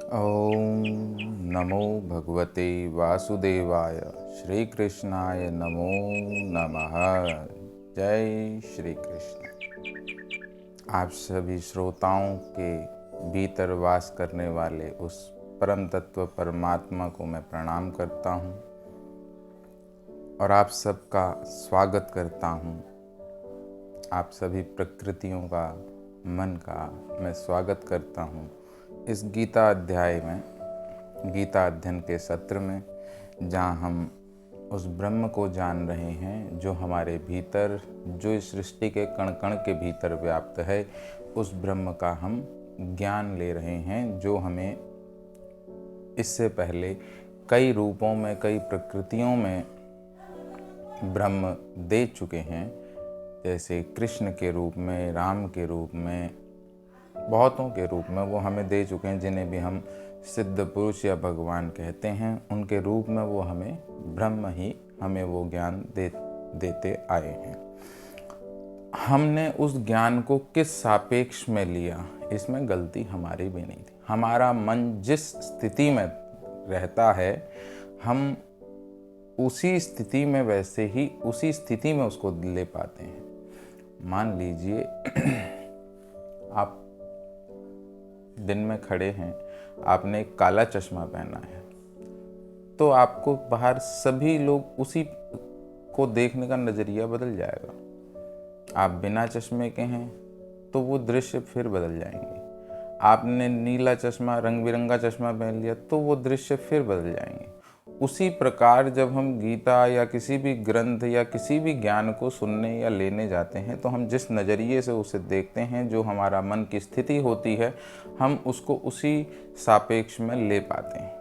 ओम नमो भगवते वासुदेवाय। श्री कृष्णाय नमो नमः। जय श्री कृष्ण। आप सभी श्रोताओं के भीतर वास करने वाले उस परम तत्व परमात्मा को मैं प्रणाम करता हूँ और आप सबका स्वागत करता हूँ। आप सभी प्रकृतियों का, मन का मैं स्वागत करता हूँ इस गीता अध्याय में, गीता अध्ययन के सत्र में, जहाँ हम उस ब्रह्म को जान रहे हैं जो हमारे भीतर, जो इस सृष्टि के कण कण के भीतर व्याप्त है। उस ब्रह्म का हम ज्ञान ले रहे हैं जो हमें इससे पहले कई रूपों में, कई प्रकृतियों में ब्रह्म दे चुके हैं। जैसे कृष्ण के रूप में, राम के रूप में, बहुतों के रूप में वो हमें दे चुके हैं, जिन्हें भी हम सिद्ध पुरुष या भगवान कहते हैं। उनके रूप में वो हमें ब्रह्म ही हमें वो ज्ञान देते आए हैं। हमने उस ज्ञान को किस सापेक्ष में लिया, इसमें गलती हमारी भी नहीं थी। हमारा मन जिस स्थिति में रहता है, हम उसी स्थिति में, वैसे ही उसी स्थिति में उसको ले पाते हैं। मान लीजिए आप दिन में खड़े हैं, आपने एक काला चश्मा पहना है, तो आपको बाहर सभी लोग उसी को देखने का नज़रिया बदल जाएगा। आप बिना चश्मे के हैं तो वो दृश्य फिर बदल जाएंगे। आपने नीला चश्मा, रंग बिरंगा चश्मा पहन लिया तो वो दृश्य फिर बदल जाएंगे। उसी प्रकार जब हम गीता या किसी भी ग्रंथ या किसी भी ज्ञान को सुनने या लेने जाते हैं, तो हम जिस नज़रिए से उसे देखते हैं, जो हमारा मन की स्थिति होती है, हम उसको उसी सापेक्ष में ले पाते हैं।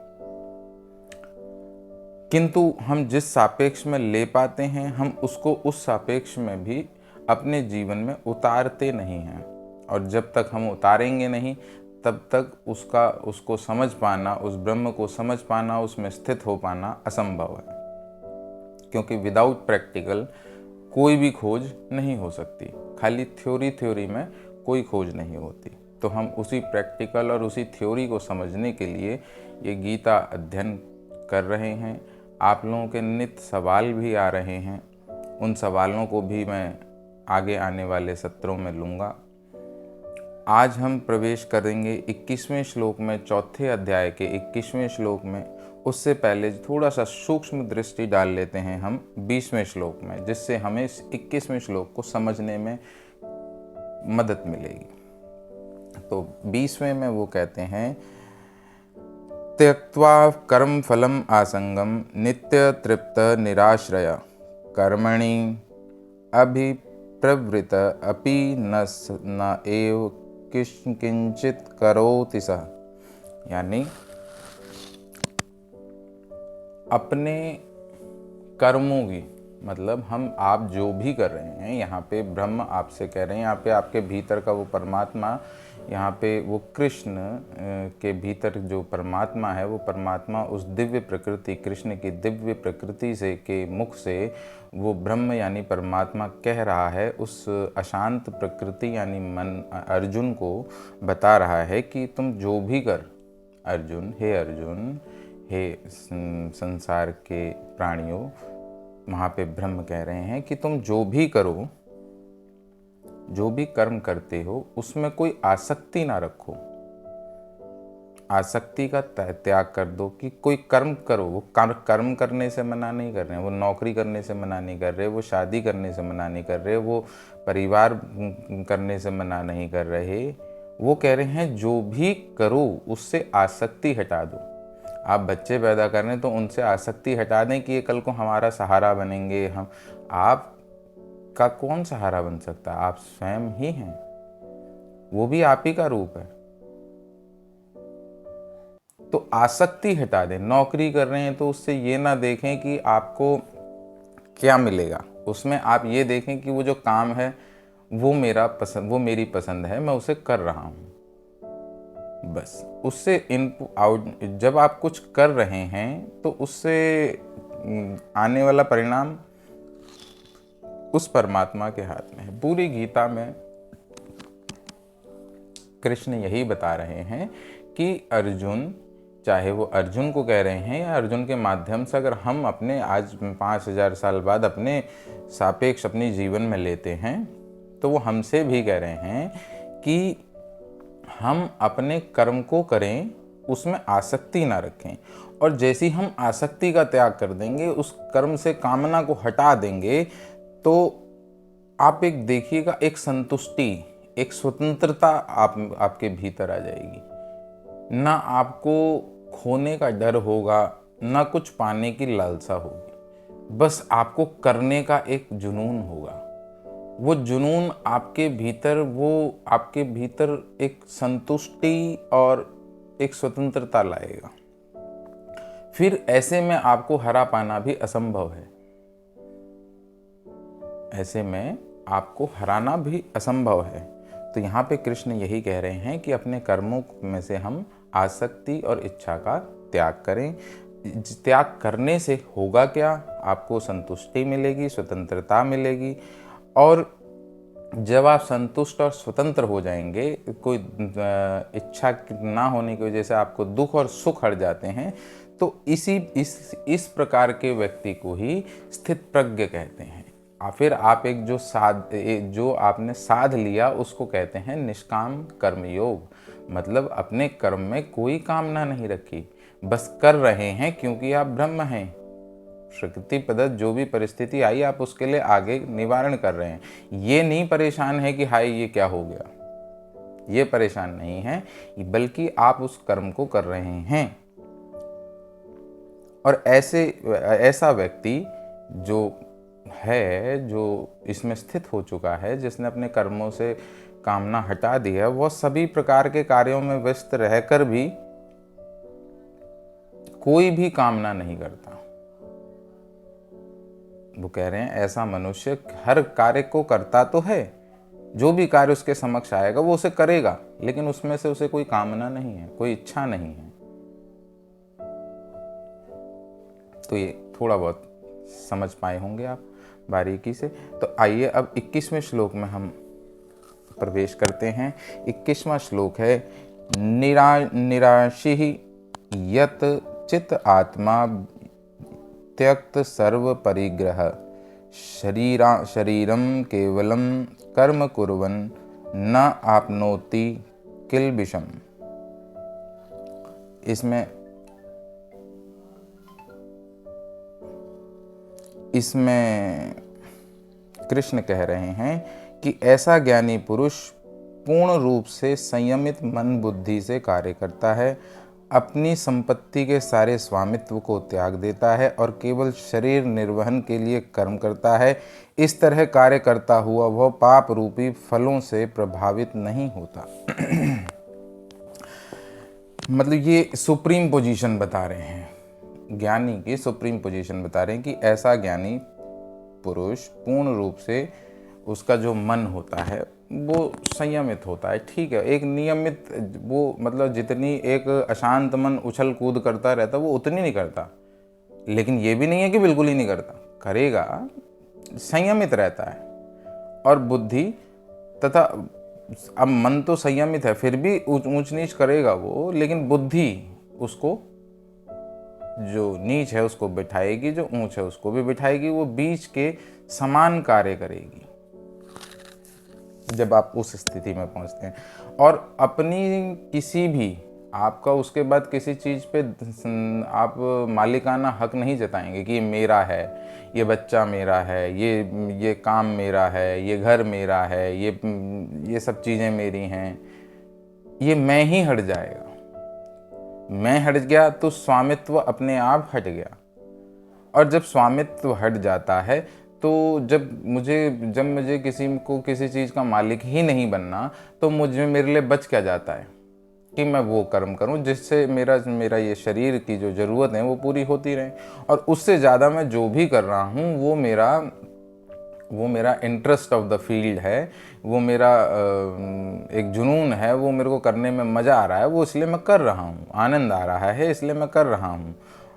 किंतु हम जिस सापेक्ष में ले पाते हैं, हम उसको उस सापेक्ष में भी अपने जीवन में उतारते नहीं हैं। और जब तक हम उतारेंगे नहीं, तब तक उसको समझ पाना, उस ब्रह्म को समझ पाना, उसमें स्थित हो पाना असंभव है। क्योंकि विदाउट प्रैक्टिकल कोई भी खोज नहीं हो सकती। खाली थ्योरी में कोई खोज नहीं होती। तो हम उसी प्रैक्टिकल और उसी थ्योरी को समझने के लिए ये गीता अध्ययन कर रहे हैं। आप लोगों के नित्य सवाल भी आ रहे हैं, उन सवालों को भी मैं आगे आने वाले सत्रों में लूँगा। आज हम प्रवेश करेंगे 21वें श्लोक में, चौथे अध्याय के 21वें श्लोक में। उससे पहले थोड़ा सा सूक्ष्म दृष्टि डाल लेते हैं हम 20वें श्लोक में, जिससे हमें इस 21वें श्लोक को समझने में मदद मिलेगी। तो 20वें में वो कहते हैं, त्यक्त्वा कर्म फलम आसंगम नित्य तृप्त निराश्रय कर्मणि अभिप्रवृत अपि न एव किंचित करोति सः। यानी अपने कर्मों की, मतलब आप जो भी कर रहे हैं, यहाँ पे ब्रह्म आपसे कह रहे हैं, यहाँ पे आपके भीतर का वो परमात्मा, यहाँ पे वो कृष्ण के भीतर जो परमात्मा है, वो परमात्मा उस दिव्य प्रकृति, कृष्ण की दिव्य प्रकृति से के मुख से वो ब्रह्म यानी परमात्मा कह रहा है, उस अशांत प्रकृति यानी मन अर्जुन को बता रहा है कि तुम जो भी कर, अर्जुन, हे संसार के प्राणियों, वहाँ पे ब्रह्म कह रहे हैं कि तुम जो भी करो, जो भी कर्म करते हो, उसमें कोई आसक्ति ना रखो। आसक्ति का त्याग कर दो कि कोई कर्म करो। वो कर्म करने से मना नहीं कर रहे हैं, वो नौकरी करने से मना नहीं कर रहे, वो शादी करने से मना नहीं कर रहे, वो परिवार करने से मना नहीं कर रहे। वो कह रहे हैं जो भी करो उससे आसक्ति हटा दो। आप बच्चे पैदा कर रहे हैं तो उनसे आसक्ति हटा दें कि ये कल को हमारा सहारा बनेंगे। हम आप का कौन सहारा बन सकता है? आप स्वयं ही हैं, वो भी आप ही का रूप है। तो आसक्ति हटा दें। नौकरी कर रहे हैं तो उससे ये ना देखें कि आपको क्या मिलेगा, उसमें आप ये देखें कि वो जो काम है वो मेरी पसंद है, मैं उसे कर रहा हूँ। बस उससे इनपुट आउट, जब आप कुछ कर रहे हैं तो उससे आने वाला परिणाम उस परमात्मा के हाथ में है। पूरी गीता में कृष्ण यही बता रहे हैं कि अर्जुन, चाहे वो अर्जुन को कह रहे हैं या अर्जुन के माध्यम से अगर हम अपने आज 5000 साल बाद अपने सापेक्ष अपनी जीवन में लेते हैं, तो वो हमसे भी कह रहे हैं कि हम अपने कर्म को करें, उसमें आसक्ति ना रखें। और जैसे ही हम आसक्ति का त्याग कर देंगे, उस कर्म से कामना को हटा देंगे, तो आप एक देखिएगा, एक संतुष्टि, एक स्वतंत्रता आपके भीतर आ जाएगी। ना आपको खोने का डर होगा, ना कुछ पाने की लालसा होगी, बस आपको करने का एक जुनून होगा। वो जुनून आपके भीतर एक संतुष्टि और एक स्वतंत्रता लाएगा। फिर ऐसे में आपको हरा पाना भी असंभव है। ऐसे में आपको हराना भी असंभव है। तो यहाँ पे कृष्ण यही कह रहे हैं कि अपने कर्मों में से हम आसक्ति और इच्छा का त्याग करें। त्याग करने से होगा क्या? आपको संतुष्टि मिलेगी, स्वतंत्रता मिलेगी। और जब आप संतुष्ट और स्वतंत्र हो जाएंगे, कोई इच्छा ना होने की वजह से आपको दुख और सुख हट जाते हैं, तो इस प्रकार के व्यक्ति को ही स्थित प्रज्ञ कहते हैं। फिर आप एक जो आपने साध लिया, उसको कहते हैं निष्काम कर्मयोग। मतलब अपने कर्म में कोई कामना नहीं रखी, बस कर रहे हैं क्योंकि आप ब्रह्म हैं। प्रकृति प्रदत्त जो भी परिस्थिति आई, आप उसके लिए आगे निवारण कर रहे हैं। ये नहीं परेशान है कि हाय ये क्या हो गया, ये परेशान नहीं है, बल्कि आप उस कर्म को कर रहे हैं। और ऐसा व्यक्ति जो इसमें स्थित हो चुका है, जिसने अपने कर्मों से कामना हटा दी है, वह सभी प्रकार के कार्यों में व्यस्त रहकर भी कोई भी कामना नहीं करता। वो कह रहे हैं ऐसा मनुष्य हर कार्य को करता तो है, जो भी कार्य उसके समक्ष आएगा वो उसे करेगा, लेकिन उसमें से उसे कोई कामना नहीं है, कोई इच्छा नहीं है। तो ये थोड़ा बहुत समझ पाए होंगे आप बारीकी से। तो आइए अब 21वें श्लोक में हम प्रवेश करते हैं। 21वां श्लोक है, निराशी यत चित आत्मा त्यक्त सर्व परिग्रह शरीरम केवलम कर्म कुर्वन् न आपनोति किल विषम। इसमें कृष्ण कह रहे हैं कि ऐसा ज्ञानी पुरुष पूर्ण रूप से संयमित मन बुद्धि से कार्य करता है, अपनी संपत्ति के सारे स्वामित्व को त्याग देता है और केवल शरीर निर्वहन के लिए कर्म करता है। इस तरह कार्य करता हुआ वह पाप रूपी फलों से प्रभावित नहीं होता। मतलब ये सुप्रीम पोजीशन बता रहे हैं, ज्ञानी की सुप्रीम पोजीशन बता रहे हैं कि ऐसा ज्ञानी पुरुष पूर्ण रूप से उसका जो मन होता है वो संयमित होता है। ठीक है, एक नियमित, वो मतलब जितनी एक अशांत मन उछल कूद करता रहता वो उतनी नहीं करता, लेकिन ये भी नहीं है कि बिल्कुल ही नहीं करता, करेगा, संयमित रहता है। और बुद्धि तथा अब मन तो संयमित है, फिर भी ऊंच नीच करेगा वो, लेकिन बुद्धि उसको जो नीच है उसको बिठाएगी, जो ऊंच है उसको भी बिठाएगी। वो बीच के समान कार्य करेगी जब आप उस स्थिति में पहुंचते हैं। और अपनी किसी भी, आपका उसके बाद किसी चीज़ पे आप मालिकाना हक नहीं जताएंगे कि ये मेरा है, ये बच्चा मेरा है, ये काम मेरा है, ये घर मेरा है, ये सब चीज़ें मेरी हैं। ये मैं ही हट जाएगा। मैं हट गया तो स्वामित्व अपने आप हट गया। और जब स्वामित्व हट जाता है, तो जब मुझे किसी चीज़ का मालिक ही नहीं बनना, तो मेरे लिए बच क्या जाता है कि मैं वो कर्म करूं जिससे मेरा ये शरीर की जो ज़रूरत है वो पूरी होती रहे। और उससे ज़्यादा मैं जो भी कर रहा हूं वो मेरा इंटरेस्ट ऑफ द फील्ड है, वो मेरा एक जुनून है, वो मेरे को करने में मज़ा आ रहा है, वो इसलिए मैं कर रहा हूँ, आनंद आ रहा है इसलिए मैं कर रहा हूँ।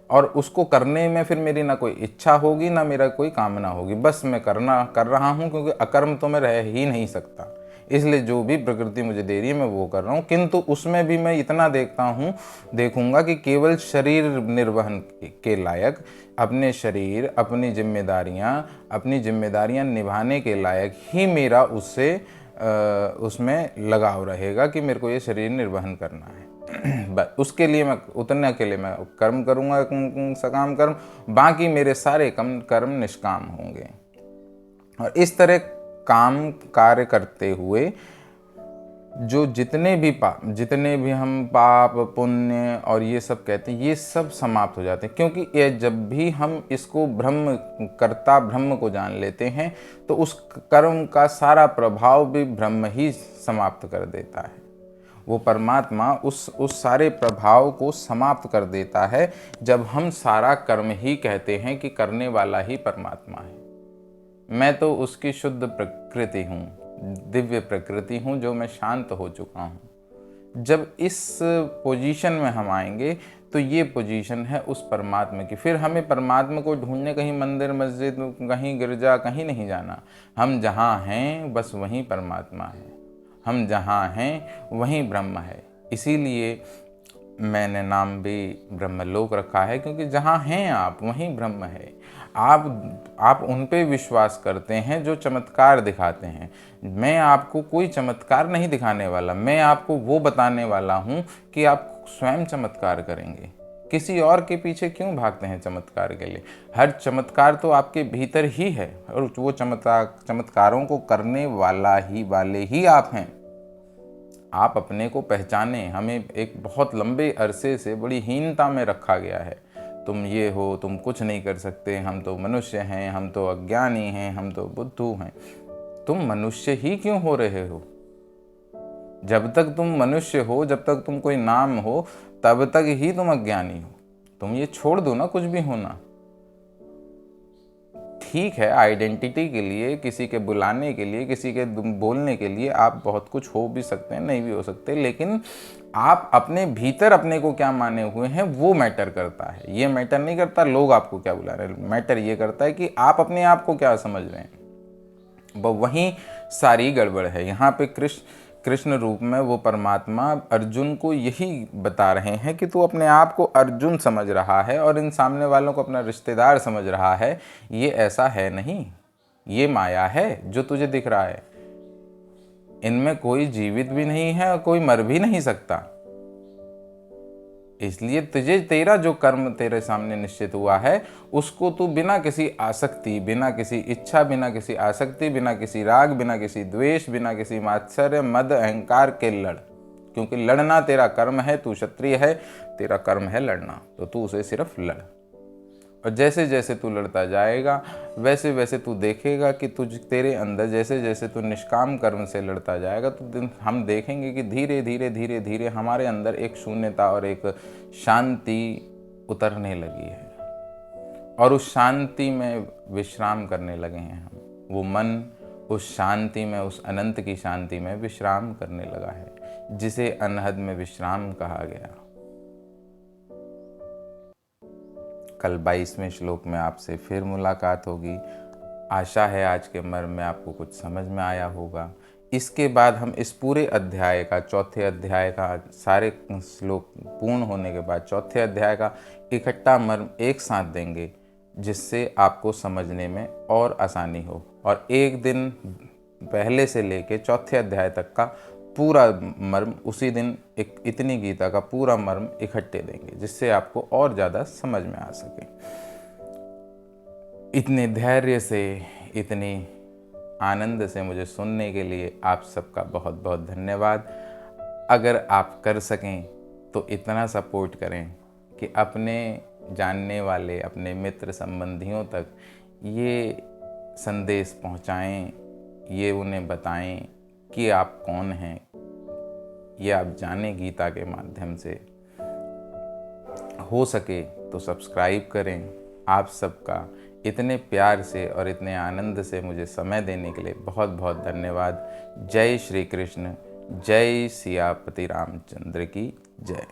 और उसको करने में फिर मेरी ना कोई इच्छा होगी ना मेरा कोई कामना होगी, बस मैं कर रहा हूँ, क्योंकि अकर्म तो मैं रह ही नहीं सकता। इसलिए जो भी प्रकृति मुझे दे रही है मैं वो कर रहा हूँ। किंतु उसमें भी मैं इतना देखूंगा कि केवल शरीर निर्वहन के लायक, अपने शरीर, अपनी जिम्मेदारियां निभाने के लायक ही मेरा उसमें लगाव रहेगा कि मेरे को ये शरीर निर्वहन करना है। उसके लिए मैं उतने के लिए मैं कर्म करूँगा, सकाम कर्म, बाकी मेरे सारे कर्म निष्काम होंगे। और इस तरह काम कार्य करते हुए जो जितने भी हम पाप पुण्य और ये सब कहते हैं, ये सब समाप्त हो जाते हैं। क्योंकि ये जब भी हम इसको ब्रह्म को जान लेते हैं तो उस कर्म का सारा प्रभाव भी ब्रह्म ही समाप्त कर देता है। वो परमात्मा उस सारे प्रभाव को समाप्त कर देता है जब हम सारा कर्म ही कहते हैं कि करने वाला ही परमात्मा है। मैं तो उसकी शुद्ध प्रकृति हूँ, दिव्य प्रकृति हूँ, जो मैं शांत हो चुका हूँ। जब इस पोजीशन में हम आएंगे तो ये पोजीशन है उस परमात्मा की। फिर हमें परमात्मा को ढूंढने कहीं मंदिर मस्जिद, कहीं गिरजा, कहीं नहीं जाना। हम जहाँ हैं बस वहीं परमात्मा है, हम जहाँ हैं वहीं ब्रह्म है। इसीलिए मैंने नाम भी ब्रह्मलोक रखा है, क्योंकि जहाँ हैं आप वहीं ब्रह्म है। आप उन पे विश्वास करते हैं जो चमत्कार दिखाते हैं। मैं आपको कोई चमत्कार नहीं दिखाने वाला, मैं आपको वो बताने वाला हूँ कि आप स्वयं चमत्कार करेंगे। किसी और के पीछे क्यों भागते हैं चमत्कार के लिए? हर चमत्कार तो आपके भीतर ही है, और वो चमत्कारों को करने वाले ही आप हैं। आप अपने को पहचाने। हमें एक बहुत लंबे अरसे से बड़ी हीनता में रखा गया है। तुम ये हो, तुम कुछ नहीं कर सकते, हम तो मनुष्य हैं, हम तो अज्ञानी हैं, हम तो बुद्धू हैं। तुम मनुष्य ही क्यों हो रहे हो? जब तक तुम मनुष्य हो, जब तक तुम कोई नाम हो, तब तक ही तुम अज्ञानी हो। तुम ये छोड़ दो ना कुछ भी होना। ठीक है, आइडेंटिटी के लिए, किसी के बुलाने के लिए, किसी के बोलने के लिए आप बहुत कुछ हो भी सकते हैं, नहीं भी हो सकते, लेकिन आप अपने भीतर अपने को क्या माने हुए हैं वो मैटर करता है। ये मैटर नहीं करता लोग आपको क्या बुला रहे हैं। मैटर ये करता है कि आप अपने आप को क्या समझ रहे हैं। वहीं सारी गड़बड़ है। यहाँ पे कृष्ण रूप में वो परमात्मा अर्जुन को यही बता रहे हैं कि तू अपने आप को अर्जुन समझ रहा है और इन सामने वालों को अपना रिश्तेदार समझ रहा है। ये ऐसा है नहीं, ये माया है जो तुझे दिख रहा है। इनमें कोई जीवित भी नहीं है और कोई मर भी नहीं सकता। इसलिए तेरा जो कर्म तेरे सामने निश्चित हुआ है, उसको तू बिना किसी आसक्ति, बिना किसी इच्छा, बिना किसी आसक्ति, बिना किसी राग, बिना किसी द्वेष, बिना किसी मात्सर्य, मद, अहंकार के लड़। क्योंकि लड़ना तेरा कर्म है। तू क्षत्रिय है, तेरा कर्म है लड़ना, तो तू उसे सिर्फ लड़। और जैसे जैसे तू लड़ता जाएगा वैसे वैसे तू देखेगा कि तेरे अंदर जैसे जैसे तू निष्काम कर्म से लड़ता जाएगा तो हम देखेंगे कि धीरे धीरे धीरे धीरे हमारे अंदर एक शून्यता और एक शांति उतरने लगी है, और उस शांति में विश्राम करने लगे हैं हम। वो मन उस शांति में, उस अनंत की शांति में विश्राम करने लगा है, जिसे अनहद में विश्राम कहा गया। कल 22वें श्लोक में आपसे फिर मुलाकात होगी। आशा है आज के मर्म में आपको कुछ समझ में आया होगा। इसके बाद हम इस पूरे अध्याय का, चौथे अध्याय का, सारे श्लोक पूर्ण होने के बाद चौथे अध्याय का इकट्ठा मर्म एक साथ देंगे, जिससे आपको समझने में और आसानी हो। और एक दिन पहले से लेके चौथे अध्याय तक का पूरा मर्म उसी दिन इतनी गीता का पूरा मर्म इकट्ठे देंगे, जिससे आपको और ज़्यादा समझ में आ सके। इतने धैर्य से, इतनी आनंद से मुझे सुनने के लिए आप सबका बहुत बहुत धन्यवाद। अगर आप कर सकें तो इतना सपोर्ट करें कि अपने जानने वाले, अपने मित्र संबंधियों तक ये संदेश पहुंचाएं, ये उन्हें बताएं कि आप कौन हैं, ये आप जानें गीता के माध्यम से। हो सके तो सब्सक्राइब करें। आप सबका इतने प्यार से और इतने आनंद से मुझे समय देने के लिए बहुत बहुत धन्यवाद। जय श्री कृष्ण, जय सियापति रामचंद्र की जय।